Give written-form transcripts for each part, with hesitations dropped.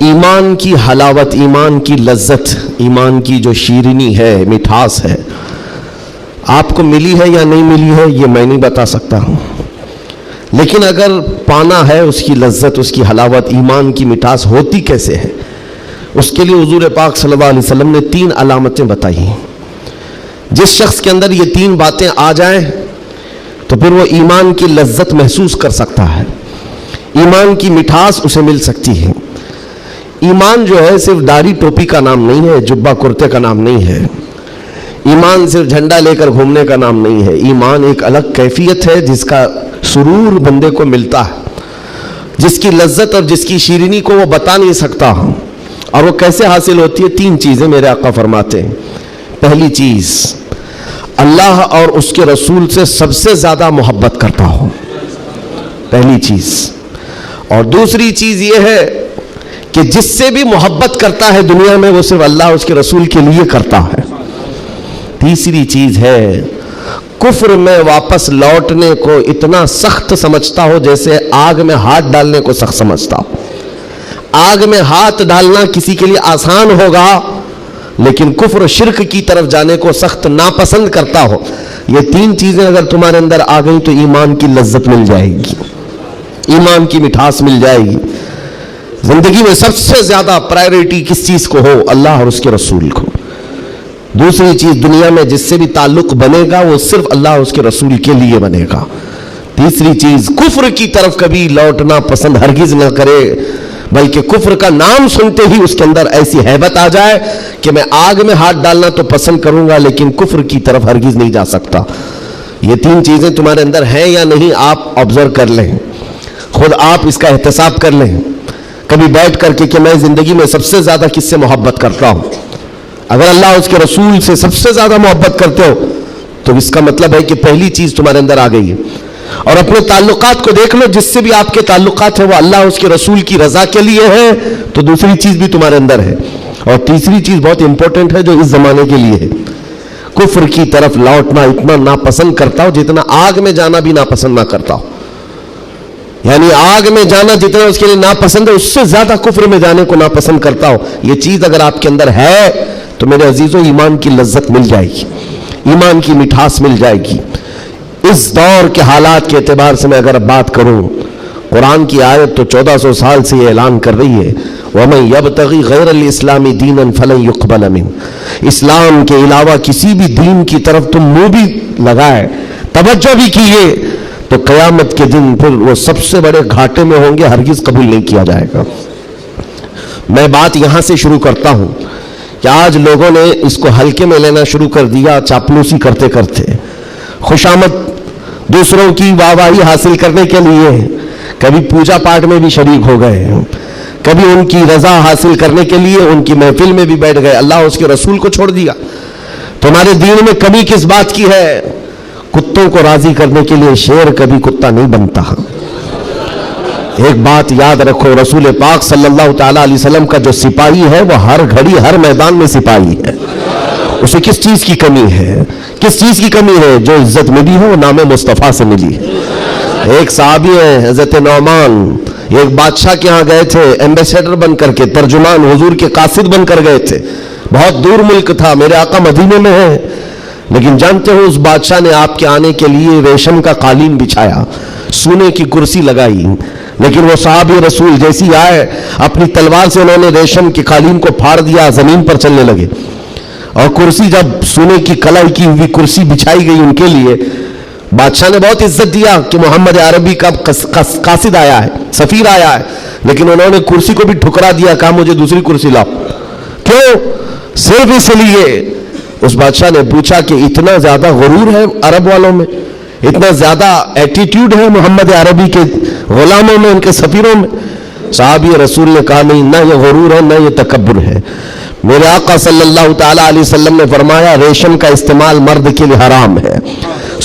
ایمان کی حلاوت، ایمان کی لذت، ایمان کی جو شیرینی ہے، مٹھاس ہے، آپ کو ملی ہے یا نہیں ملی ہے یہ میں نہیں بتا سکتا ہوں، لیکن اگر پانا ہے اس کی لذت، اس کی حلاوت، ایمان کی مٹھاس ہوتی کیسے ہے، اس کے لیے حضور پاک صلی اللہ علیہ وسلم نے 3 علامتیں بتائی ہیں۔ جس شخص کے اندر یہ 3 باتیں آ جائیں تو پھر وہ ایمان کی لذت محسوس کر سکتا ہے، ایمان کی مٹھاس اسے مل سکتی ہے۔ ایمان جو ہے صرف داڑھی ٹوپی کا نام نہیں ہے، جبہ کرتے کا نام نہیں ہے، ایمان صرف جھنڈا لے کر گھومنے کا نام نہیں ہے، ایمان ایک الگ کیفیت ہے جس کا سرور بندے کو ملتا ہے، جس کی لذت اور جس کی شیرینی کو وہ بتا نہیں سکتا، اور وہ کیسے حاصل ہوتی ہے؟ 3 چیزیں میرے آقا فرماتے ہیں۔ پہلی چیز، اللہ اور اس کے رسول سے سب سے زیادہ محبت کرتا ہو، پہلی چیز۔ اور دوسری چیز یہ ہے کہ جس سے بھی محبت کرتا ہے دنیا میں وہ صرف اللہ اس کے رسول کے لیے کرتا ہے۔ تیسری چیز ہے کفر میں واپس لوٹنے کو اتنا سخت سمجھتا ہو جیسے آگ میں ہاتھ ڈالنے کو سخت سمجھتا ہو۔ آگ میں ہاتھ ڈالنا کسی کے لیے آسان ہوگا، لیکن کفر و شرک کی طرف جانے کو سخت ناپسند کرتا ہو۔ یہ 3 چیزیں اگر تمہارے اندر آ گئیں تو ایمان کی لذت مل جائے گی، ایمان کی مٹھاس مل جائے گی۔ زندگی میں سب سے زیادہ پرائیورٹی کس چیز کو ہو؟ اللہ اور اس کے رسول کو۔ دوسری چیز، دنیا میں جس سے بھی تعلق بنے گا وہ صرف اللہ اور اس کے رسول کے لیے بنے گا۔ تیسری چیز، کفر کی طرف کبھی لوٹنا پسند ہرگز نہ کرے، بلکہ کفر کا نام سنتے ہی اس کے اندر ایسی ہیبت آ جائے کہ میں آگ میں ہاتھ ڈالنا تو پسند کروں گا لیکن کفر کی طرف ہرگز نہیں جا سکتا۔ یہ 3 چیزیں تمہارے اندر ہیں یا نہیں آپ آبزرو کر لیں، خود آپ اس کا احتساب کر لیں کبھی بیٹھ کر کے کہ میں زندگی میں سب سے زیادہ کس سے محبت کرتا ہوں۔ اگر اللہ اس کے رسول سے سب سے زیادہ محبت کرتے ہو تو اس کا مطلب ہے کہ پہلی چیز تمہارے اندر آ گئی ہے۔ اور اپنے تعلقات کو دیکھ لو، جس سے بھی آپ کے تعلقات ہیں وہ اللہ اس کے رسول کی رضا کے لیے ہے تو دوسری چیز بھی تمہارے اندر ہے۔ اور تیسری چیز بہت امپورٹنٹ ہے جو اس زمانے کے لیے ہے، کفر کی طرف لوٹنا اتنا ناپسند کرتا ہو جتنا آگ میں جانا بھی ناپسند نہ کرتا ہو۔ یعنی آگ میں جانا جتنا اس کے لیے ناپسند ہے اس سے زیادہ کفر میں جانے کو ناپسند کرتا ہو۔ یہ چیز اگر آپ کے اندر ہے تو میرے عزیزوں ایمان کی لذت مل جائے گی، ایمان کی مٹھاس مل جائے گی۔ اس دور کے حالات کے اعتبار سے میں اگر بات کروں، قرآن کی آیت تو 1400 سال سے یہ اعلان کر رہی ہے وَمَن يَبْتَغِ غَيْرَ الْإِسْلَامِ دِينًا فَلَن يُقْبَلَ مِنْهُ، اسلام کے علاوہ کسی بھی دین کی طرف تم منہ بھی لگائے، توجہ بھی کیے تو قیامت کے دن پھر وہ سب سے بڑے گھاٹے میں ہوں گے، ہرگز قبول نہیں کیا جائے گا۔ میں بات یہاں سے شروع کرتا ہوں کہ آج لوگوں نے اس کو ہلکے میں لینا شروع کر دیا، چاپلوسی کرتے کرتے، خوشامد دوسروں کی واہواہی حاصل کرنے کے لیے کبھی پوجا پاٹ میں بھی شریک ہو گئے، کبھی ان کی رضا حاصل کرنے کے لیے ان کی محفل میں بھی بیٹھ گئے، اللہ اس کے رسول کو چھوڑ دیا۔ تمہارے دین میں کمی کس بات کی ہے؟ کتوں کو راضی کرنے کے لیے شیر کبھی کتا نہیں بنتا۔ ایک بات یاد رکھو، رسول پاک صلی اللہ تعالی علیہ وسلم کا جو سپاہی ہے وہ ہر گھڑی ہر میدان میں سپاہی ہے۔ اسے کس چیز کی کمی ہے؟ کس چیز کی کمی ہے؟ جو عزت ملی ہے وہ نام مصطفیٰ سے ملی ہے۔ ایک صحابی ہے حضرت نعمان، ایک بادشاہ کے ہاں گئے تھے ایمبیسیڈر بن کر کے، ترجمان حضور کے قاصد بن کر گئے تھے، بہت دور ملک تھا، میرے آقا مدینے میں ہیں، لیکن جانتے ہو اس بادشاہ نے آپ کے آنے کے لیے ریشم کا قالین بچھایا، سونے کی کرسی لگائی، لیکن وہ صحابی رسول جیسی آئے اپنی تلوار سے انہوں نے ریشم کے قالین کو پھاڑ دیا، زمین پر چلنے لگے، اور کرسی جب سونے کی کلائی کی ہوئی کرسی بچھائی گئی ان کے لیے، بادشاہ نے بہت عزت دیا کہ محمد عربی کا قاصد آیا ہے، سفیر آیا ہے، لیکن انہوں نے کرسی کو بھی ٹھکرا دیا، کہا مجھے دوسری کرسی لاؤ۔ کیوں؟ صرف اس لیے اس بادشاہ نے پوچھا کہ اتنا زیادہ غرور ہے عرب والوں میں، اتنا زیادہ ایٹیٹیوڈ ہے محمد عربی کے غلاموں میں، ان کے سفیروں میں؟ صحابی رسول نے کہا نہیں، نہ یہ غرور ہے نہ یہ تکبر ہے۔ میرے آقا صلی اللہ تعالی علیہ وسلم نے فرمایا ریشم کا استعمال مرد کے لیے حرام ہے،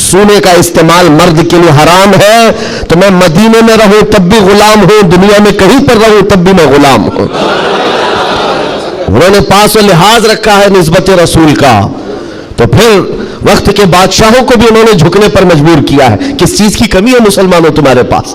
سونے کا استعمال مرد کے لیے حرام ہے، تو میں مدینے میں رہوں تب بھی غلام ہوں، دنیا میں کہیں پر رہوں تب بھی میں غلام ہوں۔ انہوں نے پاس و لحاظ رکھا ہے نسبت رسول کا، تو پھر وقت کے بادشاہوں کو بھی انہوں نے جھکنے پر مجبور کیا ہے۔ کس چیز کی کمی ہے مسلمانوں تمہارے پاس؟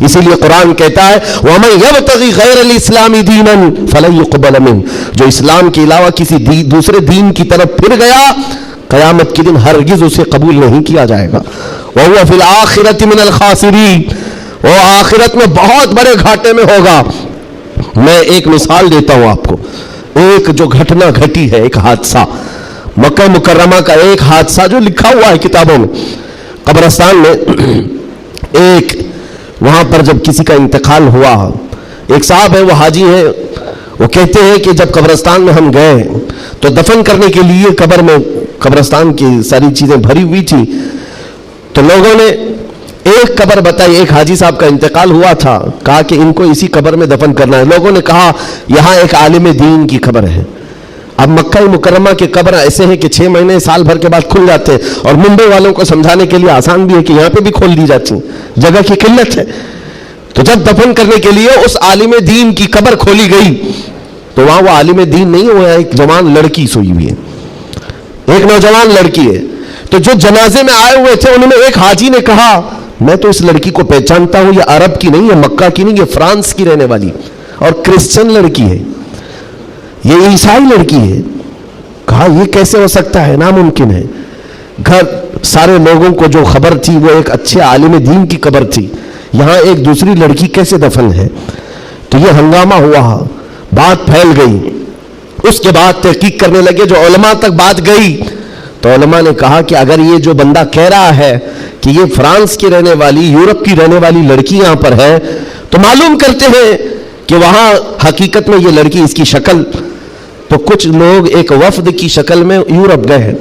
اسی لیے قرآن کہتا ہے وَمَن يَبْتَغِ غَيْرَ الْإِسْلَامِ دِينًا فَلَن يُقْبَلَ مِنْهُ، جو اسلام کے علاوہ کسی دوسرے دین کی طرف پھر گیا قیامت کے دن ہرگز اسے قبول نہیں کیا جائے گا. وَهُوَ فِي الْآخِرَةِ مِنَ الْخَاسِرِينَ، وہ آخرت میں بہت بڑے گھاٹے میں ہوگا. میں ایک مثال دیتا ہوں آپ کو. ایک جو گھٹنا گھٹی ہے، ایک حادثہ مکہ مکرمہ کا، ایک حادثہ جو لکھا ہوا ہے کتابوں میں. قبرستان میں ایک وہاں پر جب کسی کا انتقال ہوا، ایک صاحب ہے، وہ حاجی ہیں، وہ کہتے ہیں کہ جب قبرستان میں ہم گئے تو دفن کرنے کے لیے قبر میں قبرستان کی ساری چیزیں بھری ہوئی تھی، تو لوگوں نے ایک قبر بتائی. ایک حاجی صاحب کا انتقال ہوا تھا، کہا کہ ان کو اسی قبر میں دفن کرنا ہے. لوگوں نے کہا یہاں ایک عالم دین کی قبر ہے. اب مکہ مکرمہ کے قبر ایسے ہیں کہ 6 مہینے سال بھر کے بعد کھل جاتے ہیں، اور ممبئی والوں کو سمجھانے کے لیے آسان بھی ہے کہ یہاں پہ بھی کھول دی جاتی ہیں، جگہ کی قلت ہے. تو جب دفن کرنے کے لیے اس عالم دین کی قبر کھولی گئی تو وہاں وہ عالم دین نہیں ہوا، ایک جوان لڑکی سوئی ہوئی ہے، ایک نوجوان لڑکی ہے. تو جو جنازے میں آئے ہوئے تھے انہوں نے، ایک حاجی نے کہا میں تو اس لڑکی کو پہچانتا ہوں، یہ عرب کی نہیں ہے، مکہ کی نہیں، یہ فرانس کی رہنے والی اور کرسچن لڑکی ہے، یہ عیسائی لڑکی ہے. کہا یہ کیسے ہو سکتا ہے، ناممکن ہے. گھر سارے لوگوں کو جو خبر تھی وہ ایک اچھے عالم دین کی قبر تھی، یہاں ایک دوسری لڑکی کیسے دفن ہے. تو یہ ہنگامہ ہوا، بات پھیل گئی. اس کے بعد تحقیق کرنے لگے، جو علماء تک بات گئی تو علماء نے کہا کہ اگر یہ جو بندہ کہہ رہا ہے کہ یہ فرانس کی رہنے والی، یورپ کی رہنے والی لڑکی یہاں پر ہے، تو معلوم کرتے ہیں کہ وہاں حقیقت میں یہ لڑکی، اس کی شکل. تو کچھ لوگ ایک وفد کی شکل میں یورپ گئے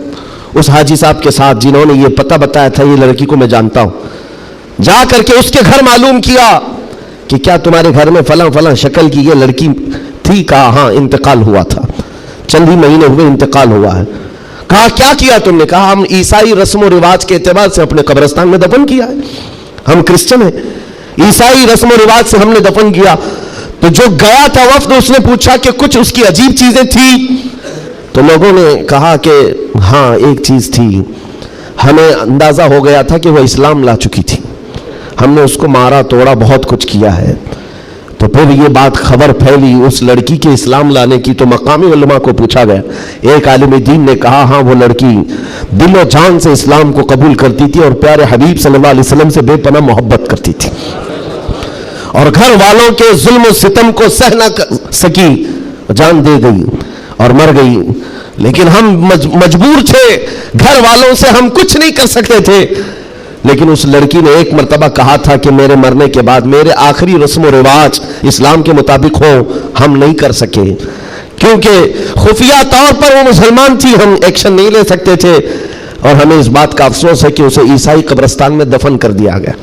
اس حاجی صاحب کے ساتھ، جنہوں نے یہ پتہ بتایا تھا یہ لڑکی کو میں جانتا ہوں. جا کر کے اس کے گھر معلوم کیا کہ کیا تمہارے گھر میں فلاں فلاں شکل کی یہ لڑکی تھی. کہا ہاں انتقال ہوا تھا، چند ہی مہینے ہوئے انتقال ہوا ہے. کہا کیا کیا تم نے؟ کہا ہم عیسائی رسم و رواج کے اعتبار سے اپنے قبرستان میں دفن کیا ہے، ہم کرسچن ہیں، عیسائی رسم و رواج سے ہم نے دفن کیا. تو جو گیا تھا وفد، اس نے پوچھا کہ کچھ اس کی عجیب چیزیں تھی. تو لوگوں نے کہا کہ ہاں ایک چیز تھی، ہمیں اندازہ ہو گیا تھا کہ وہ اسلام لا چکی تھی، ہم نے اس کو مارا توڑا بہت کچھ کیا ہے. تو پھر یہ بات خبر پھیلی اس لڑکی کے اسلام لانے کی. تو مقامی علماء کو پوچھا گیا، ایک عالم دین نے کہا ہاں وہ لڑکی دل و جان سے اسلام کو قبول کرتی تھی اور پیارے حبیب صلی اللہ علیہ وسلم سے بے پناہ محبت کرتی تھی، اور گھر والوں کے ظلم و ستم کو سہ نہ سکی، جان دے گئی اور مر گئی. لیکن ہم مجبور تھے، گھر والوں سے ہم کچھ نہیں کر سکتے تھے. لیکن اس لڑکی نے ایک مرتبہ کہا تھا کہ میرے مرنے کے بعد میرے آخری رسم و رواج اسلام کے مطابق ہو. ہم نہیں کر سکے کیونکہ خفیہ طور پر وہ مسلمان تھی، ہم ایکشن نہیں لے سکتے تھے. اور ہمیں اس بات کا افسوس ہے کہ اسے عیسائی قبرستان میں دفن کر دیا گیا.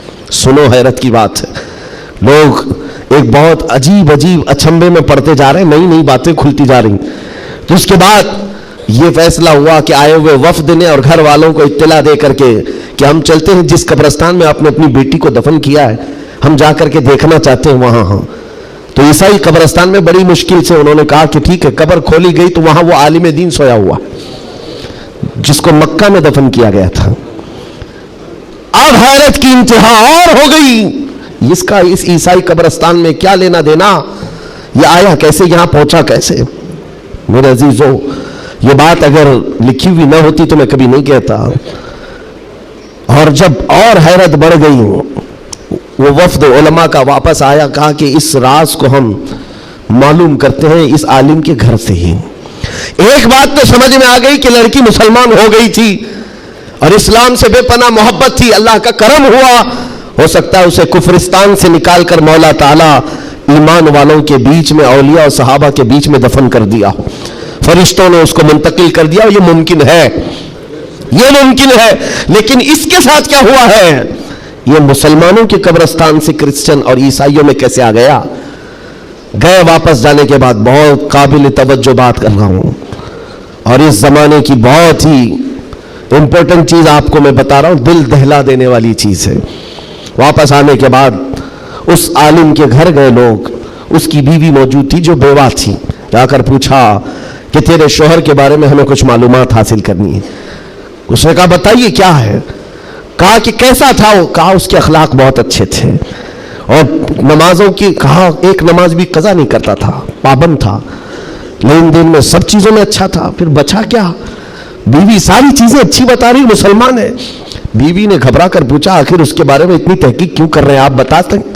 سنو حیرت کی بات ہے، لوگ ایک بہت عجیب اچنبے میں پڑتے جا رہے ہیں، نئی نئی باتیں کھلتی جا رہی. تو اس کے بعد یہ فیصلہ ہوا کہ آئے ہوئے وفد نے اور گھر والوں کو اطلاع دے کر کے کہ ہم چلتے ہیں جس قبرستان میں آپ نے اپنی بیٹی کو دفن کیا ہے، ہم جا کر کے دیکھنا چاہتے ہیں وہاں. ہاں تو عیسائی قبرستان میں بڑی مشکل سے انہوں نے کہا کہ ٹھیک ہے. قبر کھولی گئی تو وہاں وہ عالم دین سویا ہوا جس کو مکہ میں دفن کیا گیا تھا. اب حیرت کی انتہا اور ہو گئی، اس کا اس عیسائی قبرستان میں کیا لینا دینا، یہ آیا کیسے، یہاں پہنچا کیسے. میرے عزیزو، یہ بات اگر لکھی ہوئی نہ ہوتی تو میں کبھی نہیں کہتا. اور جب اور حیرت بڑھ گئی، وہ وفد علماء کا واپس آیا، کہا کہ اس راز کو ہم معلوم کرتے ہیں اس عالم کے گھر سے ہی. ایک بات تو سمجھ میں آ گئی کہ لڑکی مسلمان ہو گئی تھی اور اسلام سے بے پناہ محبت تھی. اللہ کا کرم ہوا، ہو سکتا ہے اسے کفرستان سے نکال کر مولا تعالیٰ ایمان والوں کے بیچ میں، اولیاء اور صحابہ کے بیچ میں دفن کر دیا ہو. فرشتوں نے اس کو منتقل کر دیا. یہ ممکن ہے، یہ ممکن ہے. لیکن اس کے ساتھ کیا ہوا ہے، یہ مسلمانوں کے قبرستان سے کرسچن اور عیسائیوں میں کیسے آ گیا. گئے واپس جانے کے بعد بہت قابل توجہ بات کر رہا ہوں، اور اس زمانے کی بہت ہی امپورٹنٹ چیز آپ کو میں بتا رہا ہوں، دل دہلا دینے والی چیز ہے. واپس آنے کے بعد اس عالم کے گھر گئے لوگ، اس کی بیوی موجود تھی جو بیوہ تھی. جا کر پوچھا کہ تیرے شوہر کے بارے میں ہمیں کچھ معلومات حاصل کرنی ہے. اس نے کہا بتائیے کیا ہے. کہا کہ کیسا تھا وہ. کہا اس کے اخلاق بہت اچھے تھے اور نمازوں کی کہا ایک نماز بھی قضا نہیں کرتا تھا, پابند تھا, لین دین میں سب چیزوں میں اچھا تھا. پھر بچا کیا؟ بیوی ساری چیزیں اچھی بتا رہی, مسلمان ہے. بیوی نے گھبرا کر پوچھا آخر اس کے بارے میں اتنی تحقیق کیوں کر رہے ہیں, آپ بتا سکیں؟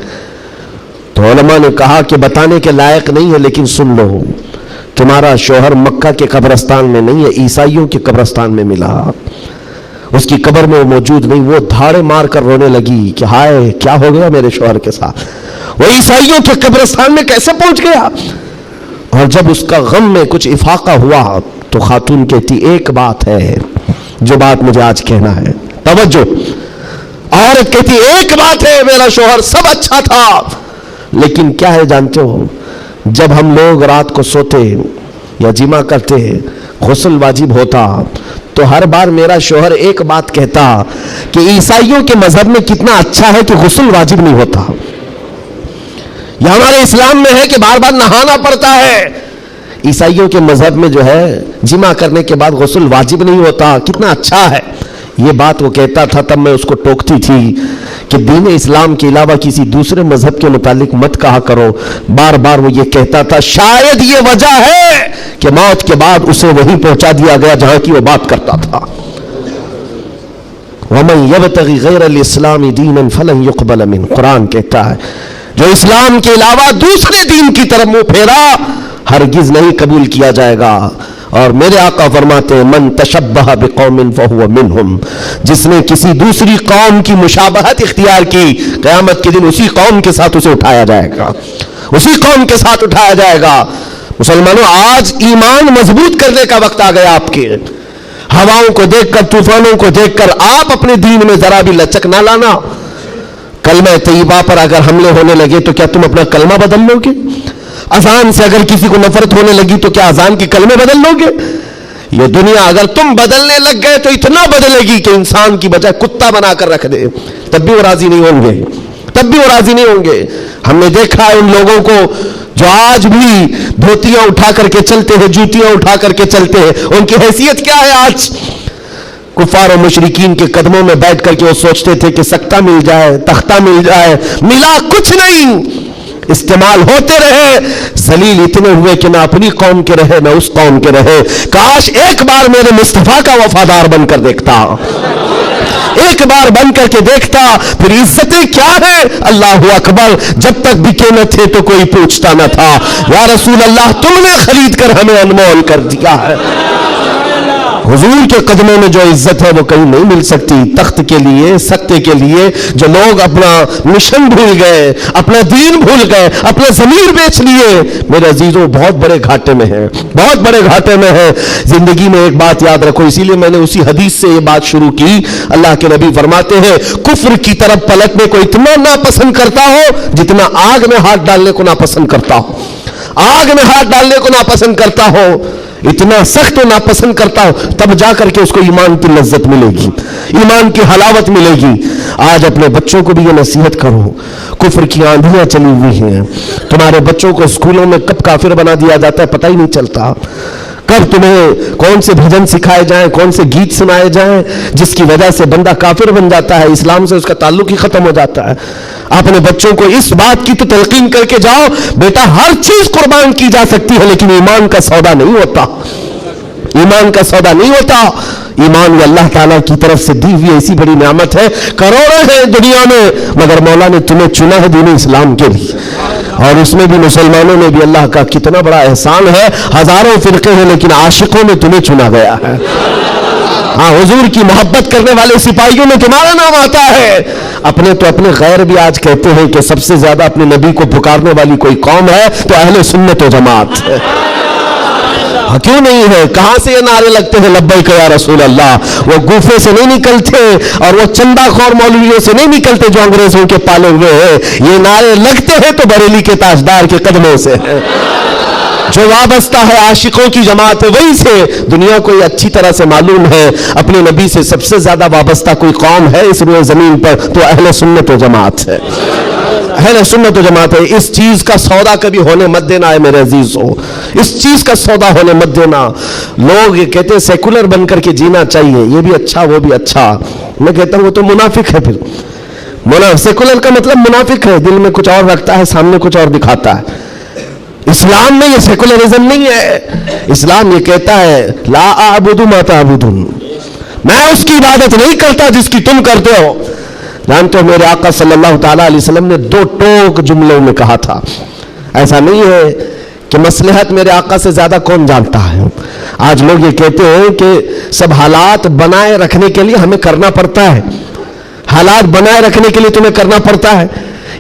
تو علماء نے کہا کہ بتانے کے لائق نہیں ہے, لیکن سن لو, تمہارا شوہر مکہ کے قبرستان میں نہیں ہے, عیسائیوں کے قبرستان میں ملا. اس کی قبر میں وہ موجود نہیں. وہ دھاڑے مار کر رونے لگی کہ ہائے کیا ہو گیا میرے شوہر کے ساتھ, وہ عیسائیوں کے قبرستان میں کیسے پہنچ گیا. اور جب اس کا غم میں کچھ افاقہ ہوا تو خاتون کہتی ایک بات ہے جو بات مجھے آج کہنا ہے, توجہ. عورت کہتی ایک بات ہے, میرا شوہر سب اچھا تھا, لیکن کیا ہے جانتے ہو, جب ہم لوگ رات کو سوتے یا جمع کرتے, غسل واجب ہوتا, تو ہر بار میرا شوہر ایک بات کہتا کہ عیسائیوں کے مذہب میں کتنا اچھا ہے کہ غسل واجب نہیں ہوتا. یہ ہمارے اسلام میں ہے کہ بار بار نہانا پڑتا ہے, عیسائیوں کے مذہب میں جو ہے جمع کرنے کے بعد غسل واجب نہیں ہوتا, کتنا اچھا ہے. یہ بات وہ کہتا تھا, تب میں اس کو ٹوکتی تھی کہ دین اسلام کے علاوہ کسی دوسرے مذہب کے متعلق مت کہا کرو. بار بار وہ یہ کہتا تھا, شاید یہ وجہ ہے کہ موت کے بعد اسے وہیں پہنچا دیا گیا جہاں کی وہ بات کرتا تھا. وَمَن يَبْتَغِ غَيْرَ الْإِسْلَامِ دِينًا فَلَن يُقْبَلَ مِنْهُ, قرآن کہتا ہے جو اسلام کے علاوہ دوسرے دین کی طرف منہ پھیرا ہرگز نہیں قبول کیا جائے گا. اور میرے آقا فرماتے ہیں من تشبہ بقوم فہو منہم, جس نے کسی دوسری قوم کی مشابہت اختیار کی, قیامت کے دن اسی قوم کے ساتھ اسے اٹھایا جائے گا, اسی قوم کے ساتھ اٹھایا جائے گا. مسلمانوں, آج ایمان مضبوط کرنے کا وقت آ گیا آپ کے. ہواؤں کو دیکھ کر, طوفانوں کو دیکھ کر آپ اپنے دین میں ذرا بھی لچک نہ لانا. کلمہ طیبہ پر اگر حملے ہونے لگے تو کیا تم اپنا کلمہ بدل لو گے؟ اذان سے اگر کسی کو نفرت ہونے لگی تو کیا اذان کے کلمے بدل لو گے؟ یہ دنیا اگر تم بدلنے لگ گئے تو اتنا بدلے گی کہ انسان کی بجائے کتا بنا کر رکھ دے, تب بھی وہ راضی نہیں ہوں گے, تب بھی وہ راضی نہیں ہوں گے. ہم نے دیکھا ہے ان لوگوں کو جو آج بھی دھوتیاں اٹھا کر کے چلتے ہیں, جوتیاں اٹھا کر کے چلتے ہیں, ان کی حیثیت کیا ہے آج؟ کفار و مشرکین کے قدموں میں بیٹھ کر کے وہ سوچتے تھے کہ سکتہ مل جائے, تختہ مل جائے, ملا کچھ نہیں, استعمال ہوتے رہے, ذلیل اتنے ہوئے کہ نہ اپنی قوم کے رہے نہ اس قوم کے رہے. کاش ایک بار میرے مصطفیٰ کا وفادار بن کر دیکھتا, ایک بار بن کر کے دیکھتا, پھر عزتیں کیا ہے. اللہ اکبر, جب تک بکے نہ تھے تو کوئی پوچھتا نہ تھا, یا رسول اللہ تم نے خرید کر ہمیں انمول کر دیا ہے. حضور کے قدموں میں جو عزت ہے وہ کہیں نہیں مل سکتی. تخت کے لیے, سکتے کے لیے جو لوگ اپنا مشن بھول گئے, اپنا دین بھول گئے, اپنا ضمیر بیچ لیے, میرے عزیزوں بہت بڑے گھاٹے میں ہیں, بہت بڑے گھاٹے میں ہیں. زندگی میں ایک بات یاد رکھو, اسی لیے میں نے اسی حدیث سے یہ بات شروع کی. اللہ کے نبی فرماتے ہیں کفر کی طرف پلٹنے کو اتنا ناپسند کرتا ہو جتنا آگ میں ہاتھ ڈالنے کو ناپسند کرتا ہو. آگ میں ہاتھ ڈالنے کو ناپسند کرتا ہو, اتنا سخت و ناپسند کرتا ہو, تب جا کر کے اس کو ایمان کی لذت ملے گی, ایمان کی حلاوت ملے گی. آج اپنے بچوں کو بھی یہ نصیحت کرو, کفر کی آندھیاں چلی ہوئی ہیں. تمہارے بچوں کو اسکولوں میں کب کافر بنا دیا جاتا ہے پتہ ہی نہیں چلتا. کب تمہیں کون سے بھجن سکھائے جائیں, کون سے گیت سنائے جائیں جس کی وجہ سے بندہ کافر بن جاتا ہے, اسلام سے اس کا تعلق ہی ختم ہو جاتا ہے. اپنے بچوں کو اس بات کی تو تلقین کر کے جاؤ, بیٹا ہر چیز قربان کی جا سکتی ہے لیکن ایمان کا سودا نہیں ہوتا, ایمان کا سودا نہیں ہوتا. ایمان یہ اللہ تعالیٰ کی طرف سے دی ہوئی ایسی بڑی نعمت ہے, کروڑوں ہیں دنیا میں مگر مولا نے تمہیں چنا ہے دین اسلام کے لیے, اور اس میں بھی مسلمانوں میں بھی اللہ کا کتنا بڑا احسان ہے. ہزاروں فرقے ہیں لیکن عاشقوں میں تمہیں چنا گیا ہے. ہاں, حضور کی محبت کرنے والے سپاہیوں میں تمہارا نام آتا ہے. اپنے تو اپنے غیر بھی آج کہتے ہیں کہ سب سے زیادہ اپنے نبی کو پکارنے والی کوئی قوم ہے تو اہل سنت و جماعت ہے. کیوں نہیں ہے؟ کہاں سے یہ نعرے لگتے ہیں لبیک یا رسول اللہ؟ وہ گوفے سے نہیں نکلتے اور وہ چندہ خور مولویوں سے نہیں نکلتے جو انگریزوں کے پالے ہوئے ہیں. یہ نعرے لگتے ہیں تو بریلی کے تاجدار کے قدموں سے ہیں. جو وابستہ ہے عاشقوں کی جماعت ہے وہی سے. دنیا کو یہ اچھی طرح سے معلوم ہے اپنے نبی سے سب سے زیادہ وابستہ کوئی قوم ہے اس روئے زمین پر تو اہل سنت و جماعت ہے, اہل سنت و جماعت ہے. اس چیز کا سودا کبھی ہونے مت دینا ہے میرے عزیزو, اس چیز کا سودا ہونے مت دینا. لوگ یہ کہتے ہیں سیکولر بن کر کے جینا چاہیے, یہ بھی اچھا وہ بھی اچھا. میں کہتا ہوں وہ تو منافق ہے. پھر سیکولر کا مطلب منافق ہے، دل میں کچھ اور رکھتا ہے، سامنے کچھ اور دکھاتا ہے۔ اسلام میں یہ سیکولرزم نہیں ہے، اسلام یہ کہتا ہے لا اعبد ما تعبدون، میں اس کی عبادت نہیں کرتا جس کی تم کرتے ہو۔ جانتے ہو میرے آقا صلی اللہ تعالیٰ علیہ وسلم نے 2 ٹوک جملوں میں کہا تھا، ایسا نہیں ہے کہ مصلحت میرے آقا سے زیادہ کون جانتا ہے۔ آج لوگ یہ کہتے ہیں کہ سب حالات بنائے رکھنے کے لیے ہمیں کرنا پڑتا ہے، حالات بنائے رکھنے کے لیے تمہیں کرنا پڑتا ہے۔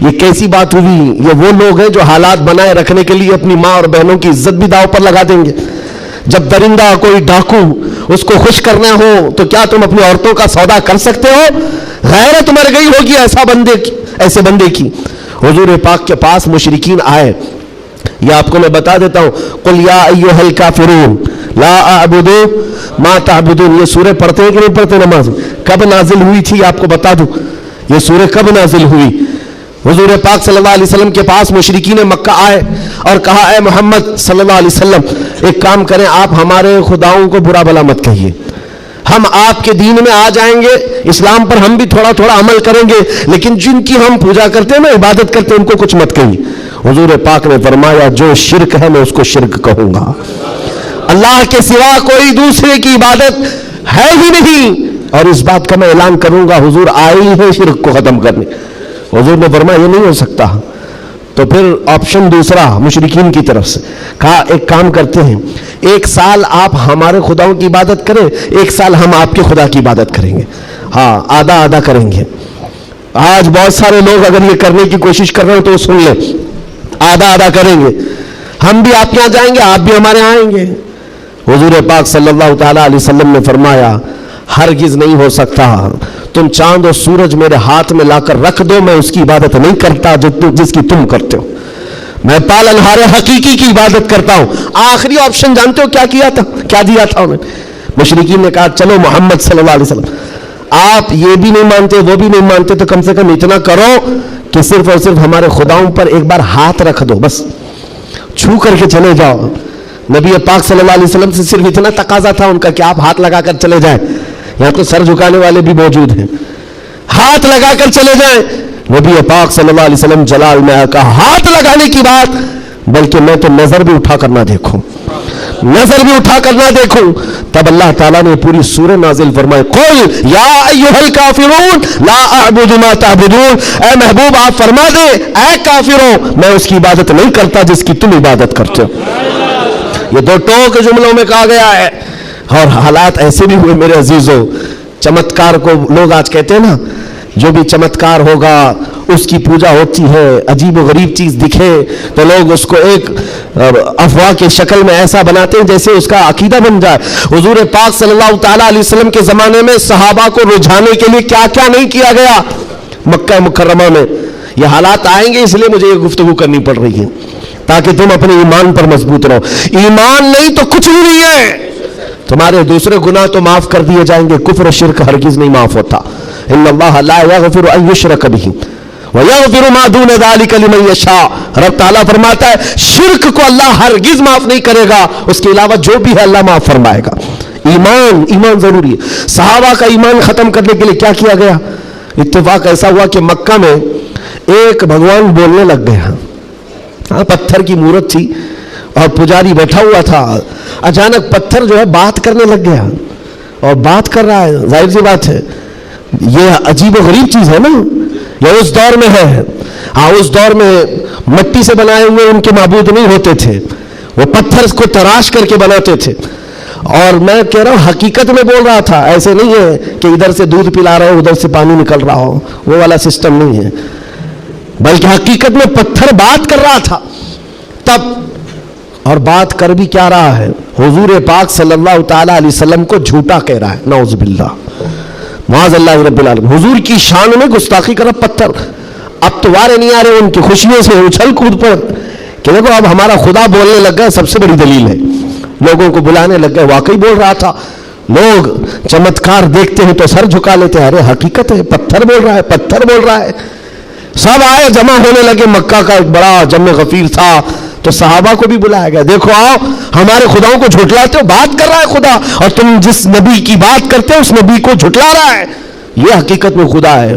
یہ کیسی بات ہوئی؟ یہ وہ لوگ ہیں جو حالات بنائے رکھنے کے لیے اپنی ماں اور بہنوں کی عزت بھی داؤ پر لگا دیں گے۔ جب درندہ کوئی ڈاکو اس کو خوش کرنا ہو تو کیا تم اپنی عورتوں کا سودا کر سکتے ہو؟ غیرت مر گئی ہوگی ایسے بندے کی۔ حضور پاک کے پاس مشرکین آئے، یہ آپ کو میں بتا دیتا ہوں، قل یا ایھا الکافرون لا اعبد ما تعبدون، یہ سورہ پڑھتے ہیں کہ نہیں پڑھتے نماز؟ کب نازل ہوئی تھی آپ کو بتا دوں، یہ سورہ کب نازل ہوئی؟ حضور پاک صلی اللہ علیہ وسلم کے پاس مشرکین مکہ آئے اور کہا اے محمد صلی اللہ علیہ وسلم ایک کام کریں، آپ ہمارے خداؤں کو برا بھلا مت کہیے، ہم آپ کے دین میں آ جائیں گے، اسلام پر ہم بھی تھوڑا تھوڑا عمل کریں گے، لیکن جن کی ہم پوجا کرتے ہیں نا، عبادت کرتے ہیں، ان کو کچھ مت کہیے۔ حضور پاک نے فرمایا جو شرک ہے میں اس کو شرک کہوں گا، اللہ کے سوا کوئی دوسرے کی عبادت ہے ہی نہیں، اور اس بات کا میں اعلان کروں گا حضور آئے ہی ہیں شرک کو ختم کرنے۔ حضور نے فرمایا یہ نہیں ہو سکتا، تو پھر آپشن دوسرا مشرکین کی طرف سے کہا ایک کام کرتے ہیں، 1 سال آپ ہمارے خداؤں کی عبادت کریں، 1 سال ہم آپ کے خدا کی عبادت کریں گے، ہاں آدھا آدھا کریں گے۔ آج بہت سارے لوگ اگر یہ کرنے کی کوشش کر رہے ہیں تو سن لیں، آدھا آدھا کریں گے، ہم بھی آپ کے یہاں جائیں گے، آپ بھی ہمارے یہاں آئیں گے۔ حضور پاک صلی اللہ تعالیٰ علیہ وسلم نے فرمایا ہرگز نہیں ہو سکتا، تم چاند اور سورج میرے ہاتھ میں لا کر رکھ دو، میں اس کی عبادت نہیں کرتا جس کی تم کرتے ہو، میں پالنہار حقیقی کی عبادت کرتا ہوں۔ آخری آپشن جانتے ہو کیا کیا تھا، کیا دیا تھا انہیں؟ مشرکین نے کہا چلو محمد صلی اللہ علیہ وسلم آپ یہ بھی نہیں مانتے وہ بھی نہیں مانتے تو کم سے کم اتنا کرو کہ صرف اور صرف ہمارے خداؤں پر ایک بار ہاتھ رکھ دو، بس چھو کر کے چلے جاؤ۔ نبی پاک صلی اللہ علیہ وسلم سے صرف اتنا تقاضا تھا ان کا کہ آپ ہاتھ لگا کر چلے جائیں، یہاں تو سر جھکانے والے بھی موجود ہیں، ہاتھ لگا کر چلے جائیں۔ نبی پاک صلی اللہ علیہ وسلم جلال میں کہا ہاتھ لگانے کی بات، بلکہ میں تو نظر بھی اٹھا کر نہ دیکھوں، نظر بھی اٹھا کر نہ دیکھوں۔ تب اللہ تعالیٰ نے پوری سورہ نازل فرمائی، قل یا ایھا الکافرون لا اعبد ما تعبدون، اے محبوب آپ فرما دیں اے کافروں میں اس کی عبادت نہیں کرتا جس کی تم عبادت کرتے ہو۔ یہ 2 ٹوک جملوں میں کہا گیا ہے، اور حالات ایسے بھی ہوئے میرے عزیزوں، چمتکار کو لوگ آج کہتے ہیں نا جو بھی چمتکار ہوگا اس کی پوجا ہوتی ہے، عجیب و غریب چیز دکھے تو لوگ اس کو ایک افواہ کی شکل میں ایسا بناتے ہیں جیسے اس کا عقیدہ بن جائے۔ حضور پاک صلی اللہ تعالیٰ علیہ وسلم کے زمانے میں صحابہ کو رجھانے کے لیے کیا کیا نہیں کیا گیا مکہ مکرمہ میں۔ یہ حالات آئیں گے اس لیے مجھے یہ گفتگو کرنی پڑ رہی ہے تاکہ تم اپنے ایمان پر مضبوط رہو۔ ایمان نہیں تو کچھ بھی نہیں ہے، تمہارے دوسرے گناہ تو معاف کر دیے جائیں گے، کفر و شرک ہرگز نہیں معاف ہوتا۔ ان اللہ لا یغفر ان یشرک بہ ویغفر ما دون ذلک لمن یشاء، رب تعالیٰ فرماتا ہے شرک کو اللہ ہرگز معاف نہیں کرے گا، اس کے علاوہ جو بھی ہے اللہ معاف فرمائے گا۔ ایمان ضروری ہے۔ صحابہ کا ایمان ختم کرنے کے لیے کیا کیا گیا؟ اتفاق ایسا ہوا کہ مکہ میں ایک بھگوان بولنے لگ گیا، پتھر کی مورت تھی اور پجاری بیٹھا ہوا تھا، اچانک پتھر جو ہے بات کرنے لگ گیا اور بات کر رہا ہے، ظاہر سی بات ہے یہ عجیب و غریب چیز ہے نا، یہ اس دور میں ہے۔ ہاں اس دور میں مٹی سے بنائے ہوئے ان کے معبود نہیں ہوتے تھے، وہ پتھر کو تراش کر کے بناتے تھے، اور میں کہہ رہا ہوں حقیقت میں بول رہا تھا، ایسے نہیں ہے کہ ادھر سے دودھ پلا رہا ہو ادھر سے پانی نکل رہا ہو، وہ والا سسٹم نہیں ہے، بلکہ حقیقت میں پتھر بات کر رہا تھا۔ تب اور بات کر بھی کیا رہا ہے، حضور پاک صلی اللہ تعالیٰ علیہ وسلم کو جھوٹا کہہ رہا ہے، نعوذ باللہ معاذ اللہ رب العالمین، حضور کی شان میں گستاخی کر رہا پتھر۔ اب تو وارے نہیں آ رہے ان کی خوشیوں سے اچھل کود پر کہ دیکھو اب ہمارا خدا بولنے لگ گیا، سب سے بڑی دلیل ہے، لوگوں کو بلانے لگ گئے، واقعی بول رہا تھا۔ لوگ چمتکار دیکھتے ہیں تو سر جھکا لیتے ہیں، ارے حقیقت ہے پتھر بول رہا ہے، پتھر بول رہا ہے۔ سب آئے جمع ہونے لگے، مکہ کا ایک بڑا جمع غفیر تھا، تو صحابہ کو بھی بلایا گیا، دیکھو آؤ ہمارے خداؤں کو جھٹلاتے ہو، بات کر رہا ہے خدا، اور تم جس نبی کی بات کرتے ہو اس نبی کو جھٹلا رہا ہے، یہ حقیقت میں خدا ہے۔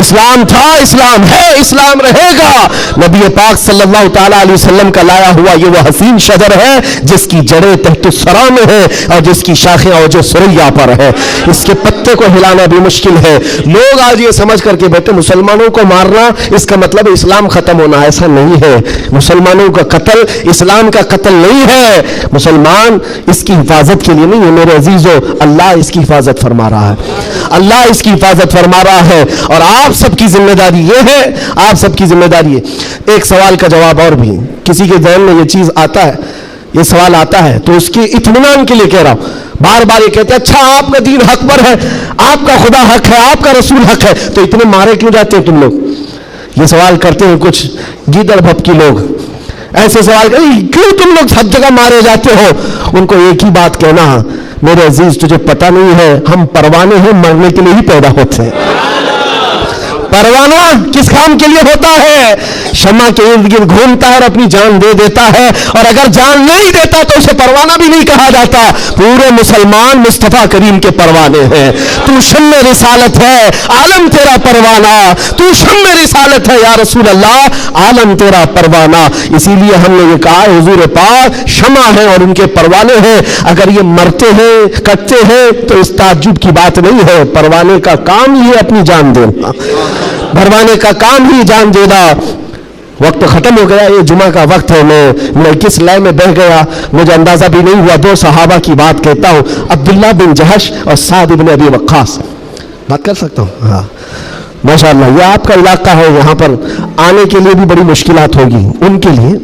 اسلام تھا، اسلام ہے، اسلام رہے گا۔ نبی پاک صلی اللہ تعالیٰ علیہ وسلم کا لایا ہوا یہ وہ حسین شجر ہے جس کی جڑیں تحت الثری میں ہے اور جس کی شاخیں اوج ثریا پر ہے، اس کے پتے کو ہلانا بھی مشکل ہے۔ لوگ آج یہ سمجھ کر کے بیٹھے مسلمانوں کو مارنا اس کا مطلب اسلام ختم ہونا، ایسا نہیں ہے۔ مسلمانوں کا قتل اسلام کا قتل نہیں ہے، مسلمان اس کی حفاظت کے لیے نہیں ہے میرے عزیزو، اللہ اس کی حفاظت فرما رہا ہے، اللہ اس کی حفاظت فرما رہا ہے، اور آپ سب کی ذمہ داری یہ ہے، آپ سب کی ذمہ داری ہے۔ ایک سوال کا جواب اور بھی، کسی کے ذہن میں یہ چیز آتا ہے، یہ سوال آتا ہے تو اس کے اطمینان کے لیے کہہ رہا ہوں، بار بار یہ کہتے ہیں اچھا آپ کا دین حق پر ہے، آپ کا خدا حق ہے، آپ کا رسول حق ہے، تو اتنے مارے کیوں جاتے ہیں تم لوگ؟ یہ سوال کرتے ہیں کچھ گیدڑ بھپکی لوگ، ایسے سوال کرتے ہیں کیوں تم لوگ سب جگہ مارے جاتے ہو؟ ان کو ایک ہی بات کہنا، میرے عزیز تجھے پتہ نہیں ہے ہم پروانے ہیں، مرنے کے لیے ہی پیدا ہوتے ہیں۔ پروانہ کس کام کے لیے ہوتا ہے؟ شمع کے ارد گرد گھومتا ہے اور اپنی جان دے دیتا ہے، اور اگر جان نہیں دیتا تو اسے پروانہ بھی نہیں کہا جاتا۔ پورے مسلمان مصطفیٰ کریم کے پروانے ہیں۔ تو شمع رسالت ہے، عالم تیرا پروانہ، تو شمع رسالت ہے یا رسول اللہ، عالم تیرا پروانہ۔ اسی لیے ہم نے یہ کہا حضور پاک شمع ہے اور ان کے پروانے ہیں، اگر یہ مرتے ہیں کٹتے ہیں تو اس تعجب کی بات نہیں ہے، پروانے کا کام ہی ہے اپنی جان دینا، پروانے کا کام ہی جان دینا۔ وقت ختم ہو گیا، یہ جمعہ کا وقت ہے، میں کس لائے میں بہ گیا مجھے اندازہ بھی نہیں ہوا۔ دو صحابہ کی بات کہتا ہوں، عبداللہ بن جہش اور سعد بن ابی وقاص۔ بات کر سکتا ہوں؟ ہاں ماشاءاللہ، یہ آپ کا علاقہ ہے، یہاں پر آنے کے لیے بھی بڑی مشکلات ہوگی ان کے لیے،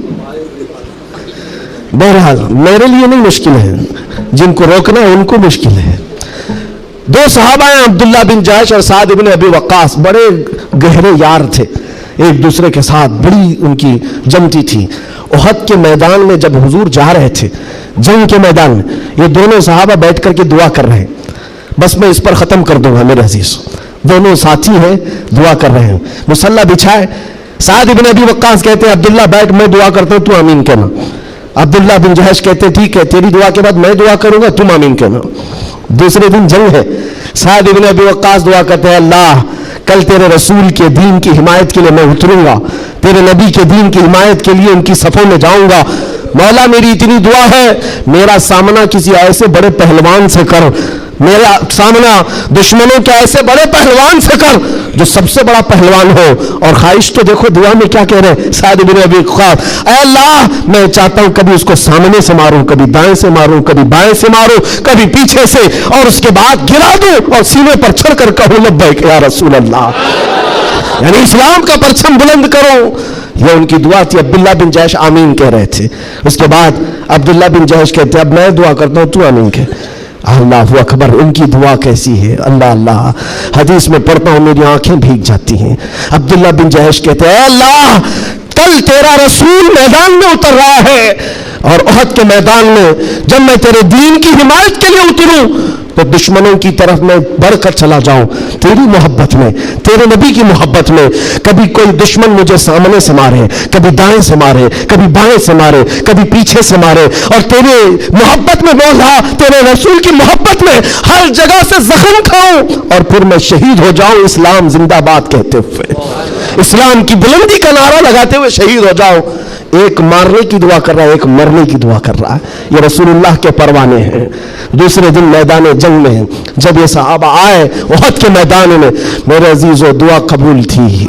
بہرحال میرے لیے نہیں مشکل ہے، جن کو روکنا ہے ان کو مشکل ہے۔ دو صحابہ ہیں، عبداللہ بن جہش اور سعد بن ابی وقاص، بڑے گہرے یار تھے، ایک دوسرے کے ساتھ بڑی ان کی جمتی تھی۔ احد کے میدان میں جب حضور جا رہے تھے، جنگ کے میدان میں، یہ دونوں صحابہ بیٹھ کر کے دعا کر رہے ہیں، بس میں اس پر ختم کر دوں گا میرے عزیز، دونوں ساتھی ہیں دعا کر رہے ہیں، مصلی بچھائے، سعد بن ابی وقاص کہتے ہیں عبداللہ بیٹھ میں دعا کرتا ہوں تو آمین کہنا، عبداللہ بن جہش کہتے ہیں ٹھیک ہے تیری دعا کے بعد میں دعا کروں گا تم آمین کہنا۔ دوسرے دن جنگ ہے، سعد بن ابی وقاص دعا کرتے ہیں اللہ کل تیرے رسول کے دین کی حمایت کے لیے میں اتروں گا، تیرے نبی کے دین کی حمایت کے لیے ان کی صفوں میں جاؤں گا، مولا میری اتنی دعا ہے میرا سامنا کسی ایسے بڑے پہلوان سے کر، میرا سامنا دشمنوں کے ایسے بڑے پہلوان سے کر جو سب سے بڑا پہلوان ہو۔ اور خواہش تو دیکھو دعا میں کیا کہہ رہے ہیں سعد بن ابی وقاص، اے اللہ میں چاہتا ہوں کبھی اس کو سامنے سے ماروں، کبھی دائیں سے ماروں، کبھی بائیں سے ماروں، کبھی پیچھے سے، اور اس کے بعد گرا دوں اور سینے پر چڑھ کر کہوں لبیک یا رسول اللہ، یعنی اسلام کا پرچم بلند کرو۔ یہ ان کی دعا تھی۔ عبداللہ بن جہش آمین کہہ رہے تھے، اس کے بعد عبداللہ بن جہش کہتے اب میں دعا کرتا ہوں تو آمین کہہ۔ اللہ اکبر، ان کی دعا کیسی ہے، اللہ اللہ، حدیث میں پڑھتا ہوں میری آنکھیں بھیگ جاتی ہیں۔ عبداللہ بن جہش کہتے ہیں اے اللہ کل تیرا رسول میدان میں اتر رہا ہے، اور احد کے میدان میں جب میں تیرے دین کی حمایت کے لیے اتروں تو دشمنوں کی طرف میں بڑھ کر چلا جاؤں تیری محبت میں، تیرے نبی کی محبت میں۔ کبھی کوئی دشمن مجھے سامنے سے مارے، کبھی دائیں سے مارے، کبھی بائیں سے مارے، کبھی پیچھے سے مارے، اور تیرے محبت میں مولا تیرے رسول کی محبت میں ہر جگہ سے زخم کھاؤں اور پھر میں شہید ہو جاؤں اسلام زندہ باد کہتے ہوئے، اسلام کی بلندی کا نعرہ لگاتے ہوئے شہید ہو جاؤں۔ ایک مارنے کی دعا کر رہا ہے، ایک مرنے کی دعا کر رہا ہے، یہ رسول اللہ کے پروانے ہیں۔ دوسرے دن میدان جنگ میں جب یہ صحابہ آئے احد کے میدان میں، میرے عزیزو دعا قبول تھی،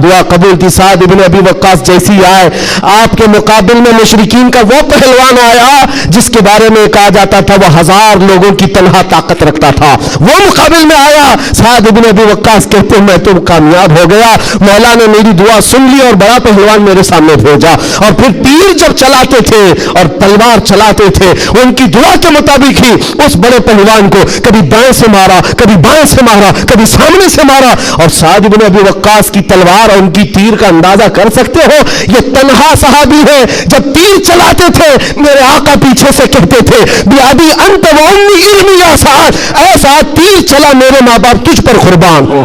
دعا قبول تھی۔ سعد بن ابی وقاص جیسی آئے، آپ کے مقابل میں مشرکین کا وہ پہلوان آیا جس کے بارے میں کہا جاتا تھا وہ 1000 لوگوں کی تنہا طاقت رکھتا تھا، وہ مقابل میں آیا۔ سعد بن ابی وقاص کہتے ہیں میں تو کامیاب ہو گیا، مولا نے میری دعا سن لی اور بڑا پہلوان میرے سامنے بھیجا۔ اور پھر تیر جب چلاتے تھے اور تلوار چلاتے تھے ان کی دعا کے مطابق ہی اس بڑے پہلوان کو کبھی دائیں سے مارا، کبھی بائیں سے مارا، کبھی سامنے سے مارا۔ اور سعد بن ابی وقاص کی تلوار اور ان کی تیر کا اندازہ کر سکتے ہو، یہ تنہا صحابی ہے، جب تیر چلاتے تھے میرے آقا پیچھے سے کہتے تھے بیابی انت و امی علمی یا سعد، اے سعد تیر چلا میرے ماں باپ تجھ پر قربان ہو۔